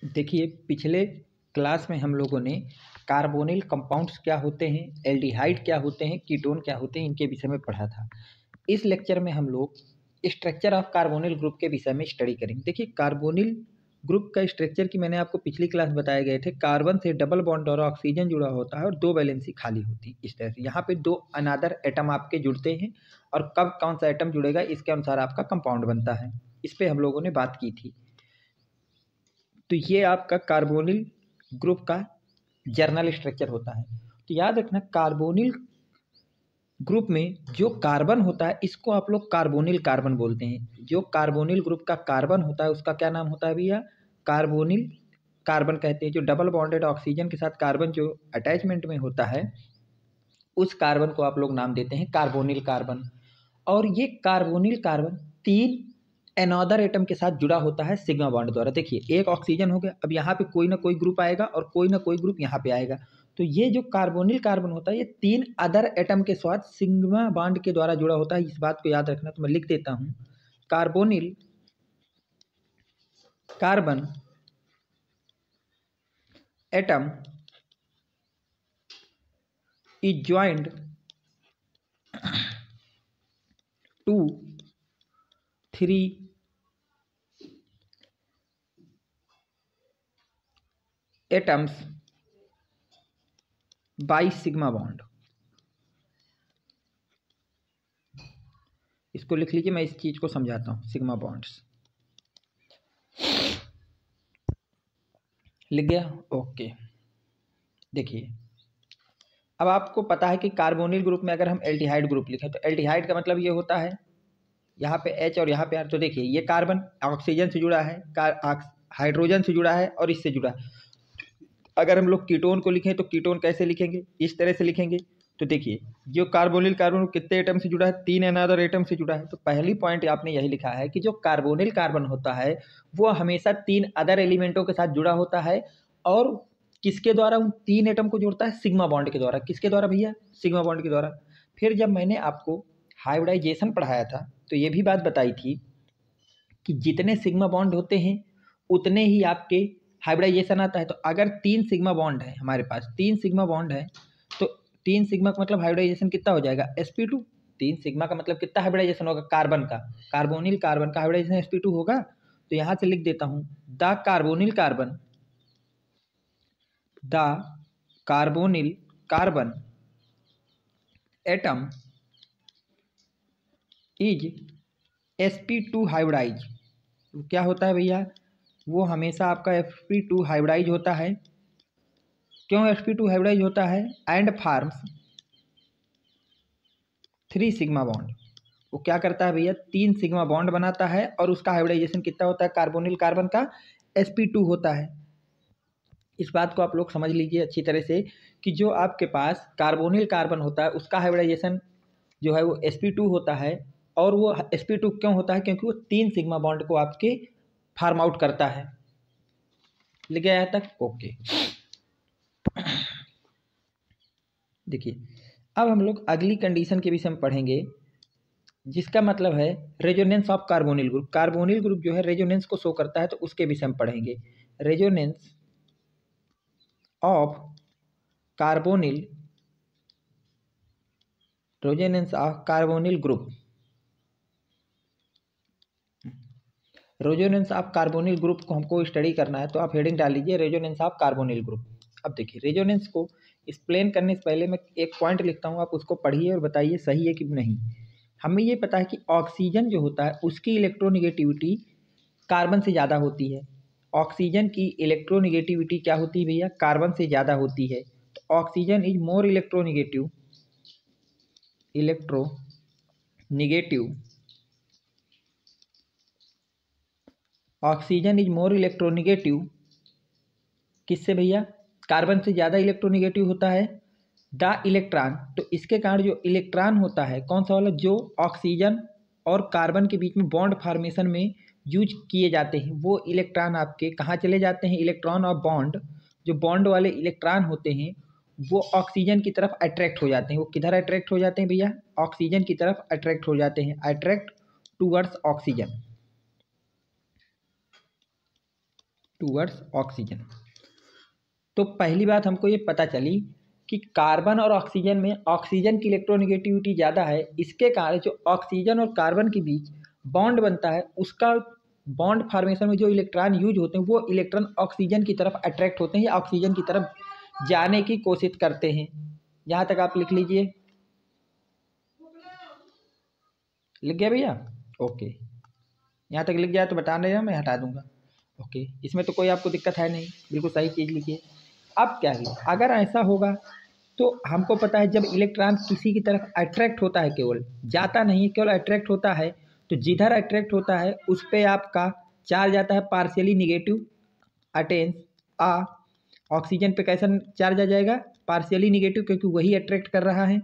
देखिए, पिछले क्लास में हम लोगों ने कार्बोनिल कंपाउंड्स क्या होते हैं, एल्डिहाइड क्या होते हैं, कीटोन क्या होते हैं, इनके विषय में पढ़ा था। इस लेक्चर में हम लोग स्ट्रक्चर ऑफ कार्बोनिल ग्रुप के विषय में स्टडी करेंगे। देखिए, कार्बोनिल ग्रुप का स्ट्रक्चर की मैंने आपको पिछली क्लास बताए गए थे। कार्बन से डबल बॉन्ड और ऑक्सीजन जुड़ा होता है और 2 वैलेंसी खाली होती है। इस तरह से यहाँ पे 2 अनदर एटम आपके जुड़ते हैं और कब कौन सा एटम जुड़ेगा इसके अनुसार आपका कंपाउंड बनता है। इस पे हम लोगों ने बात की थी। तो ये आपका कार्बोनिल ग्रुप का जर्नल स्ट्रक्चर होता है। तो याद रखना, कार्बोनिल ग्रुप में जो कार्बन होता है इसको आप लोग कार्बोनिल कार्बन बोलते हैं। जो कार्बोनिल ग्रुप का कार्बन होता है उसका क्या नाम होता है भैया? कार्बोनिल कार्बन कहते हैं। जो डबल बॉन्डेड ऑक्सीजन के साथ कार्बन जो अटैचमेंट में होता है उस कार्बन को आप लोग नाम देते हैं कार्बोनिल कार्बन। और ये कार्बोनिल कार्बन 3 एनोदर एटम के साथ जुड़ा होता है सिग्मा बॉन्ड द्वारा। देखिए, एक ऑक्सीजन हो गया, अब यहाँ पे कोई ना कोई ग्रुप आएगा और कोई ना कोई ग्रुप यहाँ पे आएगा। तो ये जो कार्बोनिल कार्बन होता है ये 3 अदर एटम के साथ सिग्मा बॉन्ड के द्वारा जुड़ा होता है। इस बात को याद रखना। तो मैं लिख देता हूँ, carbonyl carbon atom is joined to 3 atoms by sigma bond. इसको लिख लीजिए, मैं इस चीज को समझाता हूँ। सिग्मा बॉन्ड्स लिख गया? ओके। देखिए, अब आपको पता है कि कार्बोनिल ग्रुप में अगर हम एल्डिहाइड ग्रुप लिखें तो एल्डिहाइड का मतलब ये होता है यहाँ पे H और यहाँ पे R। तो देखिए, ये कार्बन ऑक्सीजन से जुड़ा है, हाइड्रोजन से जुड़ा है और इससे जुड़ा है। अगर हम लोग कीटोन को लिखें तो कीटोन कैसे लिखेंगे? इस तरह से लिखेंगे। तो देखिए, जो कार्बोनिल कार्बन कितने एटम से जुड़ा है? 3 अनदर एटम से जुड़ा है। तो पहली पॉइंट आपने यही लिखा है कि जो कार्बोनिल कार्बन होता है वो हमेशा 3 अदर एलिमेंटों के साथ जुड़ा होता है। और किसके द्वारा उन 3 एटम को जोड़ता है? सिग्मा बॉन्ड के द्वारा। किसके द्वारा भैया? सिग्मा बॉन्ड के द्वारा। फिर जब मैंने आपको हाइब्रिडाइजेशन पढ़ाया था तो ये भी बात बताई थी कि जितने सिग्मा बॉन्ड होते हैं उतने ही आपके हाइब्रिडाइजेशन आता है। तो अगर 3 सिग्मा बॉन्ड है, हमारे पास 3 सिग्मा बॉन्ड है, तो 3 सिग्मा का मतलब हाइब्रिडाइजेशन कितना हो जाएगा? sp2। 3 सिग्मा का मतलब कितना हाइब्रिडाइजेशन होगा? कार्बन का, कार्बोनिल कार्बन का हाइब्रिडाइजेशन sp2 होगा। तो यहां से लिख देता हूं, the carbonyl carbon, the carbonyl carbon atom is sp2 hybridise. क्या होता है भैया? वो हमेशा आपका sp2 हाइब्रिडाइज होता है। क्यों sp2 हाइब्रिडाइज होता है? And farms 3 sigma bond. वो क्या करता है भैया? 3 सिग्मा बॉन्ड बनाता है और उसका हाइब्रिडाइजेशन कितना होता है? कार्बोनिल कार्बन का sp2 होता है। इस बात को आप लोग समझ लीजिए अच्छी तरह से कि जो आपके पास कार्बोनिल कार्बन होता है उसका हाइब्रिडाइजेशन जो है वो sp2 होता है। और वो sp2 क्यों होता है? क्योंकि वो 3 सिग्मा बॉन्ड को आपके फार्म आउट करता है। लिख गया यहाँ तक? ओके। देखिए, अब हम लोग अगली कंडीशन के विषय में पढ़ेंगे जिसका मतलब है resonance of carbonyl group. Carbonyl group जो है रेजोनेंस को शो करता है, तो उसके विषय में पढ़ेंगे। Resonance of carbonyl, resonance of carbonyl group, resonance of carbonyl group को हमको स्टडी करना है। तो आप हेडिंग डाल लीजिए रेजोनेंस ऑफ कार्बोनिल ग्रुप। अब देखिए, रेजोनेंस को एक्सप्लेन करने से पहले मैं एक पॉइंट लिखता हूँ, आप उसको पढ़िए और बताइए सही है कि नहीं। हमें ये पता है कि ऑक्सीजन जो होता है उसकी इलेक्ट्रोनिगेटिविटी कार्बन से ज़्यादा होती है। ऑक्सीजन की इलेक्ट्रोनिगेटिविटी क्या होती है भैया? कार्बन से ज़्यादा होती है। तो oxygen is more electronegative, electronegative, oxygen is more electronegative किससे भैया? कार्बन से ज़्यादा इलेक्ट्रोनिगेटिव होता है द इलेक्ट्रॉन। तो इसके कारण जो इलेक्ट्रॉन होता है, कौन सा वाला? जो ऑक्सीजन और कार्बन के बीच में बॉन्ड फॉर्मेशन में यूज किए जाते हैं, वो इलेक्ट्रॉन आपके कहाँ चले जाते हैं? इलेक्ट्रॉन ऑफ बॉन्ड, जो बॉन्ड वाले इलेक्ट्रॉन होते हैं वो ऑक्सीजन की तरफ अट्रैक्ट हो जाते हैं। वो किधर अट्रैक्ट हो जाते हैं भैया? ऑक्सीजन की तरफ अट्रैक्ट हो जाते हैं, attract towards oxygen, towards oxygen. तो पहली बात हमको ये पता चली कि कार्बन और ऑक्सीजन में ऑक्सीजन की इलेक्ट्रोनेगेटिविटी ज़्यादा है, इसके कारण जो ऑक्सीजन और कार्बन के बीच बॉन्ड बनता है उसका बॉन्ड फॉर्मेशन में जो इलेक्ट्रॉन यूज होते हैं वो इलेक्ट्रॉन ऑक्सीजन की तरफ अट्रैक्ट होते हैं या ऑक्सीजन की तरफ जाने की कोशिश करते हैं। यहाँ तक आप लिख लीजिए। लिख गया भैया? ओके, यहाँ तक लिख गया तो बता रहे हैं, मैं हटा दूंगा। ओके, इसमें तो कोई आपको दिक्कत है नहीं, बिल्कुल सही चीज़ लिखिए। अब क्या है, अगर ऐसा होगा तो हमको पता है जब इलेक्ट्रॉन किसी की तरफ अट्रैक्ट होता है, केवल जाता नहीं, केवल अट्रैक्ट होता है, तो जिधर अट्रैक्ट होता है उस पर आपका चार्ज आता है पार्शियली निगेटिव अटेंस आ। ऑक्सीजन पे कैसा चार्ज आ जाएगा? पार्शियली निगेटिव, क्योंकि वही अट्रैक्ट कर रहा है,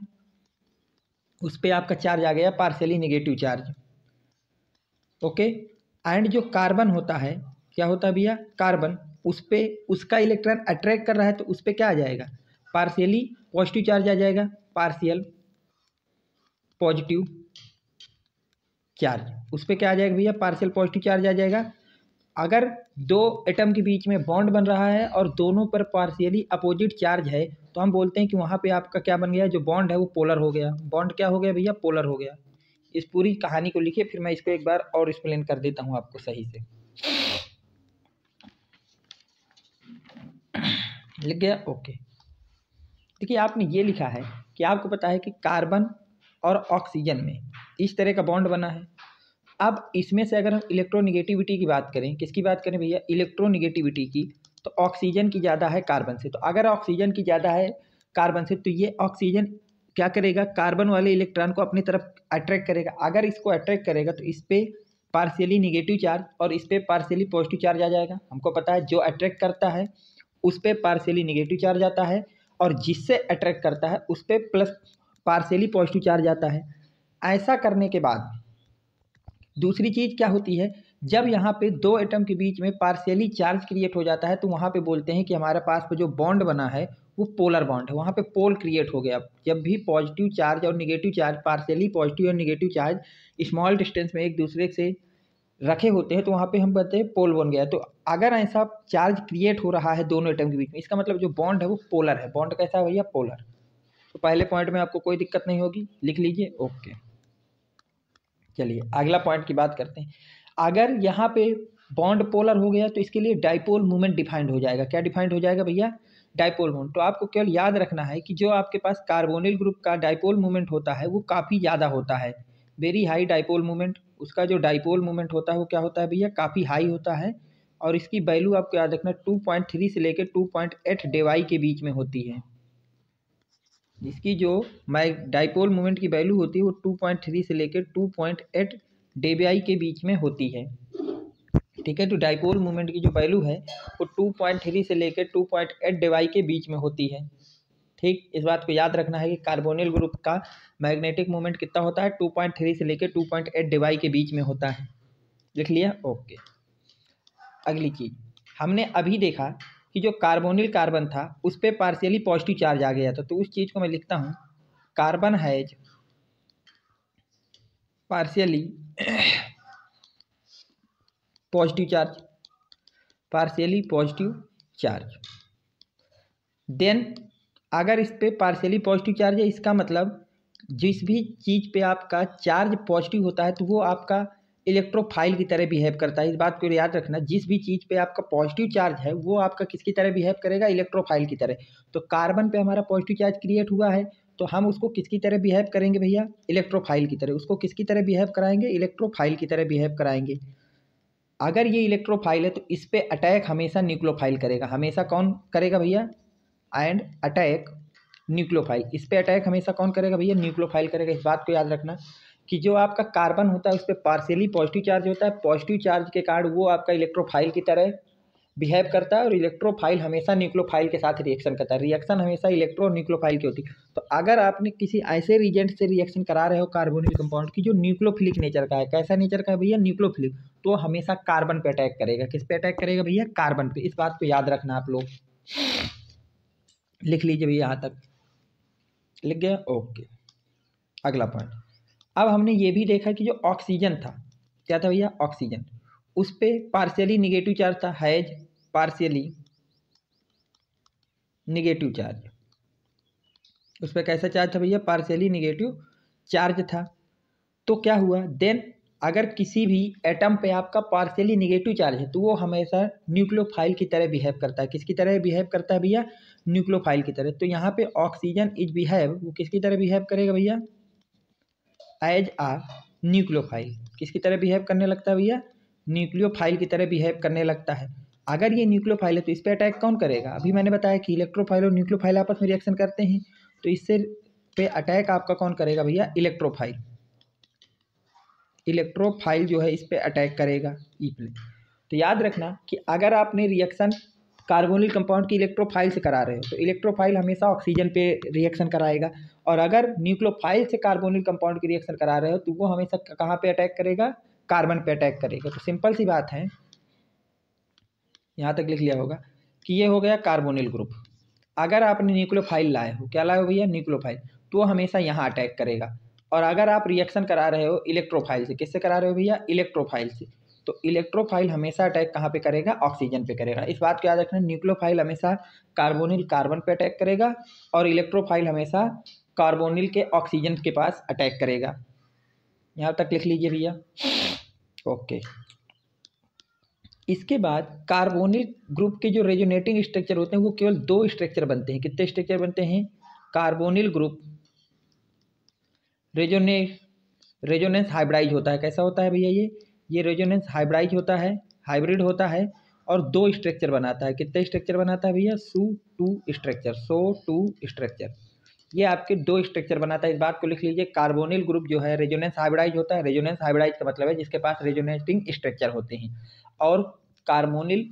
उस पर आपका चार्ज आ गया partially negative charge. Okay, and जो कार्बन होता है, क्या होता है भैया? कार्बन, उस पर उसका इलेक्ट्रॉन अट्रैक्ट कर रहा है तो उस पर क्या आ जाएगा? पार्शियली पॉजिटिव चार्ज आ जाएगा, पार्शियल पॉजिटिव चार्ज। उस पर क्या आ जाएगा भैया? पार्शियल पॉजिटिव चार्ज आ जाएगा। अगर दो एटम के बीच में बॉन्ड बन रहा है और दोनों पर पार्शियली अपोजिट चार्ज है तो हम बोलते हैं कि वहाँ पे आपका क्या बन गया? जो बॉन्ड है वो पोलर हो गया। बॉन्ड क्या हो गया भैया? पोलर हो गया। इस पूरी कहानी को लिखिए, फिर मैं इसको एक बार और एक्सप्लेन कर देता हूँ आपको सही से। लिख गया? ओके, देखिए आपने ये लिखा है कि आपको पता है कि कार्बन और ऑक्सीजन में इस तरह का बॉन्ड बना है। अब इसमें से अगर हम इलेक्ट्रोनिगेटिविटी की बात करें, किसकी बात करें भैया? इलेक्ट्रोनिगेटिविटी की, तो ऑक्सीजन की ज़्यादा है कार्बन से। तो अगर ऑक्सीजन की ज़्यादा है कार्बन से तो ये ऑक्सीजन क्या करेगा? कार्बन वाले इलेक्ट्रॉन को अपनी तरफ अट्रैक्ट करेगा। अगर इसको अट्रैक्ट करेगा तो इस पर पार्शियली निगेटिव चार्ज और इस पर पार्शियली पॉजिटिव चार्ज आ जाएगा। हमको पता है जो अट्रैक्ट करता है उस पर पार्शियली निगेटिव चार्ज आता है और जिससे अट्रैक्ट करता है उस पर प्लस पार्शियली पॉजिटिव चार्ज आता है। ऐसा करने के बाद दूसरी चीज़ क्या होती है? जब यहाँ पे दो एटम के बीच में पार्शियली चार्ज क्रिएट हो जाता है तो वहाँ पे बोलते हैं कि हमारे पास पे जो बॉन्ड बना है वो पोलर बॉन्ड है, वहाँ पे पोल क्रिएट हो गया। जब भी पॉजिटिव चार्ज और निगेटिव चार्ज, पार्शियली पॉजिटिव और निगेटिव चार्ज स्मॉल डिस्टेंस में एक दूसरे से रखे होते हैं तो वहाँ पे हम कहते हैं पोल बन गया। तो अगर ऐसा चार्ज क्रिएट हो रहा है दोनों एटम के बीच में, इसका मतलब जो बॉन्ड है वो पोलर है। बॉन्ड कैसा है भैया? पोलर। तो पहले पॉइंट में आपको कोई दिक्कत नहीं होगी, लिख लीजिए। ओके, चलिए अगला पॉइंट की बात करते हैं। अगर यहाँ पे बॉन्ड पोलर हो गया तो इसके लिए डाइपोल मूवमेंट डिफाइंड हो जाएगा। क्या डिफाइंड हो जाएगा भैया? Dipole movement. तो आपको केवल याद रखना है कि जो आपके पास कार्बोनिल ग्रुप का डाइपोल मूवमेंट होता है वो काफ़ी ज़्यादा होता है, वेरी हाई डाइपोल मूवमेंट। उसका जो डाइपोल मूवमेंट होता है वो क्या होता है भैया? काफ़ी हाई होता है। और इसकी वैल्यू आपको याद रखना 2.3 से लेकर 2.8 डेवाई के बीच में होती है। इसकी जो डाइपोल मोमेंट की वैल्यू होती है वो 2.3 से लेकर 2.8 डेबियाई के बीच में होती है। ठीक है, तो डाइपोल मोमेंट की जो वैल्यू है वो 2.3 से लेकर 2.8 डेबियाई के बीच में होती है। ठीक, इस बात को याद रखना है कि कार्बोनिल ग्रुप का मैग्नेटिक मोमेंट कितना होता है? 2.3 से लेकर 2.8 डेबियाई के बीच में होता है। लिख लिया? ओके, अगली चीज़ हमने अभी देखा कि जो कार्बोनिल कार्बन था उस पर पार्शियली पॉजिटिव चार्ज आ गया था, तो उस चीज़ को मैं लिखता हूँ carbon has partially positive charge, partially positive charge. Then अगर इस पर पार्शियली पॉजिटिव चार्ज है, इसका मतलब जिस भी चीज़ पे आपका चार्ज पॉजिटिव होता है तो वो आपका इलेक्ट्रोफाइल की तरह बिहेव करता है। इस बात को याद रखना, जिस भी चीज़ पे आपका पॉजिटिव चार्ज है वो आपका किसकी तरह बिहेव करेगा? इलेक्ट्रोफाइल की तरह। तो कार्बन पे हमारा पॉजिटिव चार्ज क्रिएट हुआ है तो हम उसको किसकी तरह बिहेव करेंगे भैया? इलेक्ट्रोफाइल की तरह। उसको किसकी तरह बिहेव कराएंगे? इलेक्ट्रोफाइल की तरह बिहेव कराएंगे। अगर ये इलेक्ट्रोफाइल है तो इस पर अटैक हमेशा न्यूक्लियोफाइल करेगा। हमेशा कौन करेगा भैया? And attack nucleophile. इस पे अटैक हमेशा कौन करेगा भैया? न्यूक्लियोफाइल करेगा। इस बात को याद रखना कि जो आपका कार्बन होता है उस पर पार्शियली पॉजिटिव चार्ज होता है, पॉजिटिव चार्ज के कारण वो आपका इलेक्ट्रोफाइल की तरह बिहेव करता है और इलेक्ट्रोफाइल हमेशा न्यूक्लियोफाइल के साथ रिएक्शन करता है। रिएक्शन हमेशा इलेक्ट्रो और न्यूक्लियोफाइल की होती है। तो अगर आपने किसी ऐसे रिएजेंट से रिएक्शन करा रहे हो कार्बोनिल कंपाउंड की जो न्यूक्लियोफिलिक नेचर का है, कैसा नेचर का है भैया? न्यूक्लियोफिलिक, तो हमेशा कार्बन पे अटैक करेगा। किस पे अटैक करेगा भैया? कार्बन पे। इस बात को याद रखना आप लोग, लिख लीजिए भैया। यहाँ तक लिख गया? ओके, अगला पॉइंट। अब हमने ये भी देखा कि जो ऑक्सीजन था, क्या था भैया? ऑक्सीजन, उस पर पार्शियली निगेटिव चार्ज था, हैज पार्शियली निगेटिव चार्ज। उस पर कैसा चार्ज था भैया? पार्शियली निगेटिव चार्ज था। तो क्या हुआ देन, अगर किसी भी एटम पे आपका पार्शियली निगेटिव चार्ज है तो वो हमेशा न्यूक्लियोफाइल की तरह बिहेव करता है। किसकी तरह बिहेव करता है भैया? न्यूक्लियोफाइल की तरह। तो यहाँ पे ऑक्सीजन इज बिहेव, वो किसकी तरह बिहेव करेगा भैया? एज आ न्यूक्लियोफाइल। किसकी तरह बिहेव करने लगता है भैया? न्यूक्लियोफाइल की तरह बिहेव करने लगता है। अगर ये न्यूक्लियोफाइल है तो इस पर अटैक कौन करेगा? अभी मैंने बताया कि इलेक्ट्रोफाइल और न्यूक्लियोफाइल आपस में रिएक्शन करते हैं, तो इससे पे अटैक आपका कौन करेगा भैया? इलेक्ट्रोफाइल। इलेक्ट्रोफाइल जो है इस पे अटैक करेगा ई प्लेन। तो याद रखना कि अगर आपने रिएक्शन कार्बोनिल कंपाउंड की इलेक्ट्रोफाइल से करा रहे हो तो इलेक्ट्रोफाइल हमेशा ऑक्सीजन पे रिएक्शन कराएगा, और अगर न्यूक्लियोफाइल से कार्बोनिल कंपाउंड की रिएक्शन करा रहे हो तो वो हमेशा कहाँ पे अटैक करेगा? कार्बन पे अटैक करेगा। तो सिंपल सी बात है, यहाँ तक लिख लिया होगा कि ये हो गया कार्बोनिल ग्रुप। अगर आपने न्यूक्लियोफाइल लाए हो, क्या लाए हो भैया? न्यूक्लियोफाइल, तो वो हमेशा यहाँ अटैक करेगा। और अगर आप रिएक्शन करा रहे हो इलेक्ट्रोफाइल से, किससे करा रहे हो भैया? इलेक्ट्रोफाइल से, तो इलेक्ट्रोफाइल हमेशा अटैक कहाँ पे करेगा? ऑक्सीजन पे करेगा। इस बात को याद रखना, न्यूक्लियोफाइल हमेशा कार्बोनिल कार्बन पे अटैक करेगा और इलेक्ट्रोफाइल हमेशा कार्बोनिल के ऑक्सीजन के पास अटैक करेगा। यहाँ तक लिख लीजिए भैया। ओके, इसके बाद कार्बोनिल ग्रुप के जो रेजोनेटिंग स्ट्रक्चर होते हैं वो केवल 2 स्ट्रक्चर बनते हैं। कितने स्ट्रक्चर बनते हैं? कार्बोनिल ग्रुप रेजोनेंस हाइब्राइज होता है। कैसा होता है भैया? ये रेजोनेंस हाइब्राइज होता है, हाइब्रिड होता है, और 2 स्ट्रक्चर बनाता है। कितने स्ट्रक्चर बनाता है भैया? SO2 structure. SO2 स्ट्रक्चर ये आपके 2 स्ट्रक्चर बनाता है। इस बात को लिख लीजिए, कार्बोनिल ग्रुप जो है रेजोनेंस हाइब्राइज होता है। रेजोनेंस हाइब्राइज का मतलब है जिसके पास रेजोनेटिंग स्ट्रक्चर होते हैं, और कार्बोनिल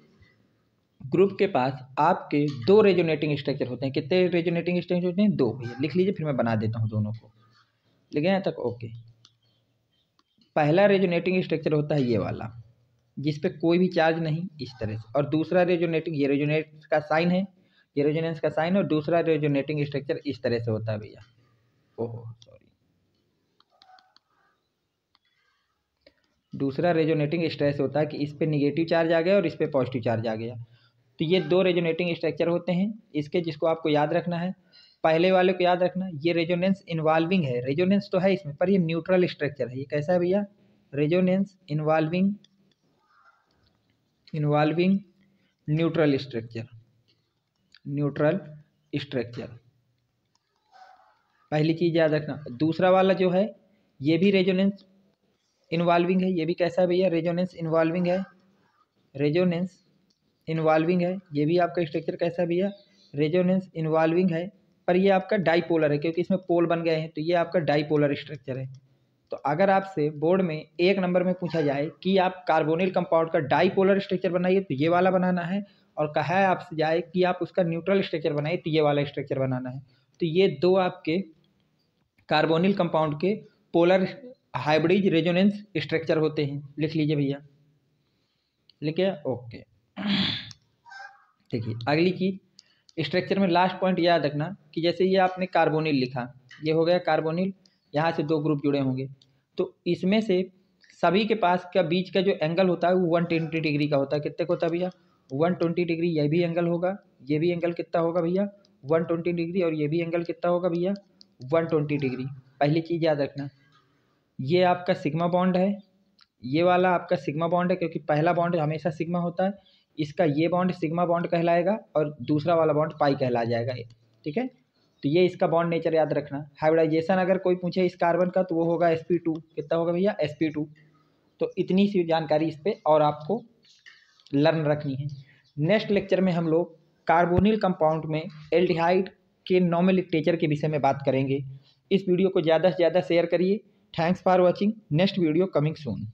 ग्रुप के पास आपके 2 रेजोनेटिंग स्ट्रक्चर होते हैं। कितने रेजोनेटिंग स्ट्रक्चर होते हैं? 2। भैया लिख लीजिए, फिर मैं बना देता हूँ दोनों को। लिखे यहाँ तक? ओके। पहला रेजोनेटिंग स्ट्रक्चर होता है ये वाला, जिस पे कोई भी चार्ज नहीं, इस तरह से। और दूसरा रेजोनेटिंग, ये रेजोनेट का साइन है, ये रेजोनेंस का साइन है, और दूसरा रेजोनेटिंग स्ट्रक्चर इस तरह से होता है भैया। ओहो सॉरी, दूसरा रेजोनेटिंग स्ट्रेस होता है कि इस पे निगेटिव चार्ज आ गया और इस पे पॉजिटिव चार्ज आ गया। तो ये 2 रेजोनेटिंग स्ट्रक्चर होते हैं इसके, जिसको आपको याद रखना है। पहले वाले को याद रखना, ये रेजोनेंस इन्वॉल्विंग है। रेजोनेंस तो है इसमें, पर ये न्यूट्रल स्ट्रक्चर है। ये कैसा है भैया? Resonance involving neutral structure. पहली चीज याद रखना। दूसरा वाला जो है ये भी रेजोनेंस इन्वॉल्विंग है। ये भी कैसा है भैया? रेजोनेंस इन्वॉल्विंग है। ये भी आपका स्ट्रक्चर कैसा है भैया? रेजोनेंस इन्वॉल्विंग है, पर ये आपका डाईपोलर है क्योंकि इसमें पोल बन गए हैं, तो ये आपका डाईपोलर स्ट्रक्चर है। तो अगर आपसे बोर्ड में 1 नंबर में पूछा जाए कि आप कार्बोनिल कंपाउंड का डाईपोलर स्ट्रक्चर बनाइए तो ये वाला बनाना है, और कहा है आपसे जाए कि आप उसका न्यूट्रल स्ट्रक्चर बनाइए तो ये वाला स्ट्रक्चर बनाना है। तो ये 2 आपके कार्बोनिल कंपाउंड के पोलर हाइब्रिड रेजोनेंस स्ट्रक्चर होते हैं। लिख लीजिए भैया। लिखे? ओके। देखिए अगली चीज, स्ट्रक्चर में लास्ट पॉइंट याद रखना कि जैसे ये आपने कार्बोनिल लिखा, ये हो गया कार्बोनिल, यहाँ से 2 ग्रुप जुड़े होंगे, तो इसमें से सभी के पास का बीच का जो एंगल होता है वो 120 डिग्री का होता है। कितने का होता है भैया? 120 डिग्री। ये भी एंगल होगा, ये भी एंगल कितना होगा भैया? 120 डिग्री। और ये भी एंगल कितना होगा भैया? 120 डिग्री। पहली चीज़ याद रखना, ये आपका सिग्मा बॉन्ड है, ये वाला आपका सिग्मा बॉन्ड है क्योंकि पहला बॉन्ड हमेशा सिग्मा होता है। इसका ये बॉन्ड सिग्मा बॉन्ड कहलाएगा और दूसरा वाला बॉन्ड पाई कहला जाएगा। ठीक है, तो ये इसका बॉन्ड नेचर याद रखना। हाइब्रिडाइजेशन अगर कोई पूछे इस कार्बन का तो वो होगा sp2। कितना होगा भैया? sp2। तो इतनी सी जानकारी इस पर और आपको लर्न रखनी है। नेक्स्ट लेक्चर में हम लोग कार्बोनिल कंपाउंड में एल्डिहाइड के नॉमेनक्लेचर के विषय में बात करेंगे। इस वीडियो को ज़्यादा से ज़्यादा शेयर करिए। Thanks for watching. Next video coming soon.